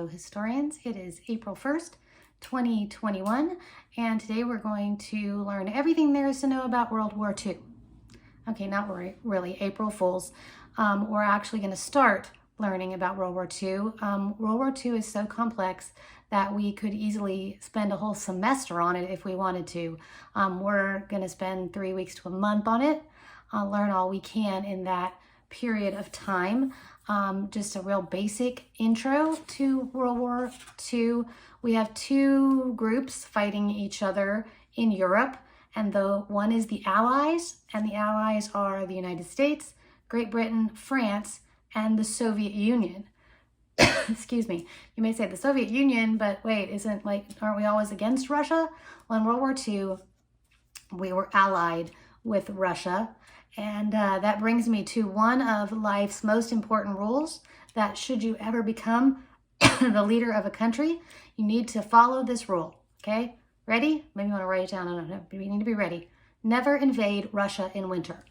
Hello historians, it is April 1st, 2021, and today we're going to learn everything there is to know about World War II. Okay, not really April Fools. We're actually going to start learning about World War II. World War II is so complex that we could easily spend a whole semester on it if we wanted to. We're going to spend 3 weeks to a month on it, learn all we can in that period of time. Just a real basic intro to World War II. We have two groups fighting each other in Europe, and the one is the Allies, and the Allies are the United States, Great Britain, France, and the Soviet Union. Excuse me. You may say the Soviet Union, but wait, aren't we always against Russia? Well, in World War II, we were allied with Russia. And that brings me to one of life's most important rules, that should you ever become the leader of a country, you need to follow this rule, okay? Ready? Maybe you want to write it down. I don't know. You need to be ready. Never invade Russia in winter,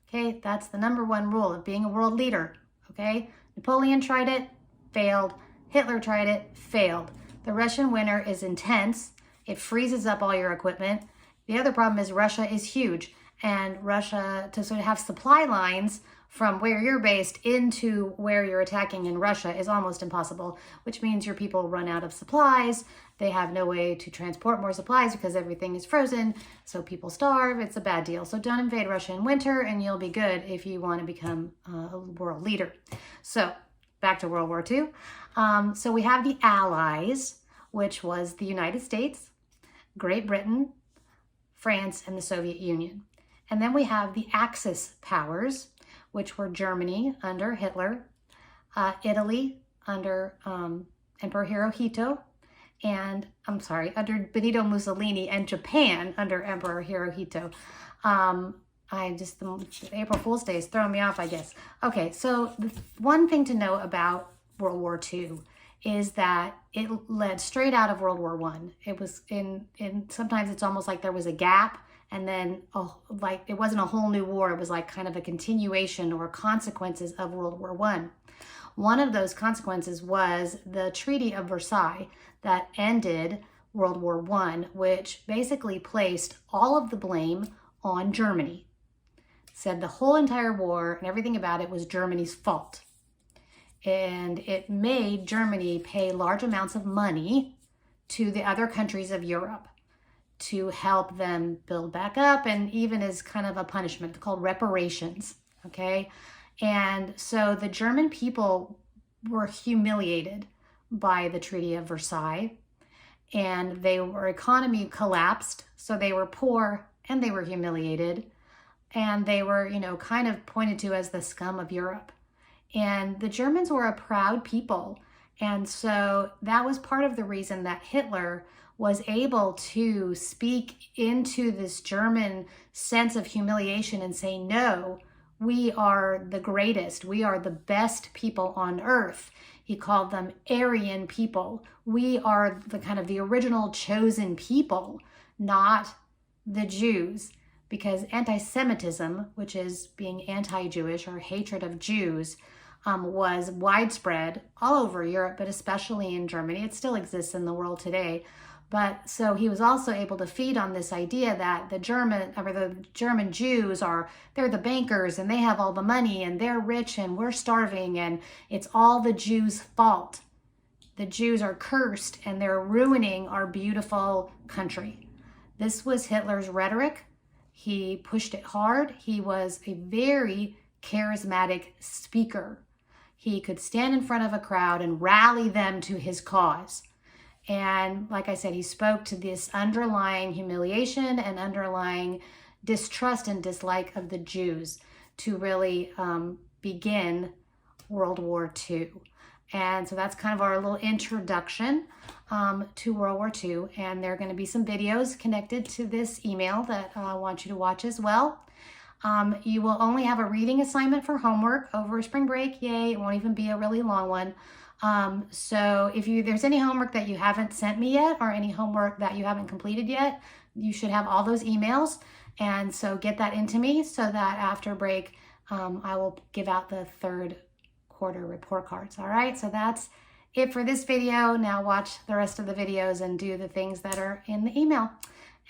okay? That's the number one rule of being a world leader, okay? Napoleon tried it, failed. Hitler tried it, failed. The Russian winter is intense. It freezes up all your equipment. The other problem is Russia is huge. And Russia, to sort of have supply lines from where you're based into where you're attacking in Russia is almost impossible, which means your people run out of supplies. They have no way to transport more supplies because everything is frozen, so people starve. It's a bad deal. So don't invade Russia in winter, and you'll be good if you want to become a world leader. So back to World War II. So we have the Allies, which was the United States, Great Britain, France, and the Soviet Union. And then we have the Axis powers, which were Germany under Hitler, Italy under Emperor Hirohito, and under Benito Mussolini, and Japan under Emperor Hirohito. The April Fool's Day is throwing me off, I guess. Okay, so the one thing to know about World War II is that it led straight out of World War I. It was sometimes it's almost like there was a gap, and then it wasn't a whole new war. It was like kind of a continuation or consequences of World War I. One of those consequences was the Treaty of Versailles that ended World War I, which basically placed all of the blame on Germany. Said the whole entire war and everything about it was Germany's fault. And it made Germany pay large amounts of money to the other countries of Europe to help them build back up, and even as kind of a punishment called reparations, okay? And so the German people were humiliated by the Treaty of Versailles, and their economy collapsed, so they were poor and they were humiliated, and they were, kind of pointed to as the scum of Europe. And the Germans were a proud people, and so that was part of the reason that Hitler was able to speak into this German sense of humiliation and say, no, we are the greatest. We are the best people on earth. He called them Aryan people. We are the original chosen people, not the Jews, because anti-Semitism, which is being anti-Jewish or hatred of Jews, was widespread all over Europe, but especially in Germany. It still exists in the world today. But so he was also able to feed on this idea that the German Jews they're the bankers and they have all the money and they're rich and we're starving and it's all the Jews' fault. The Jews are cursed and they're ruining our beautiful country. This was Hitler's rhetoric. He pushed it hard. He was a very charismatic speaker. He could stand in front of a crowd and rally them to his cause. And like I said, he spoke to this underlying humiliation and underlying distrust and dislike of the Jews to really begin World War II. And so that's kind of our little introduction to World War II. And there are going to be some videos connected to this email that I want you to watch as well. You will only have a reading assignment for homework over spring break. Yay, it won't even be a really long one. So if there's any homework that you haven't sent me yet or any homework that you haven't completed yet, you should have all those emails. And so get that into me so that after break, I will give out the third quarter report cards. All right. So that's it for this video. Now watch the rest of the videos and do the things that are in the email.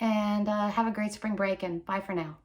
And have a great spring break, and bye for now.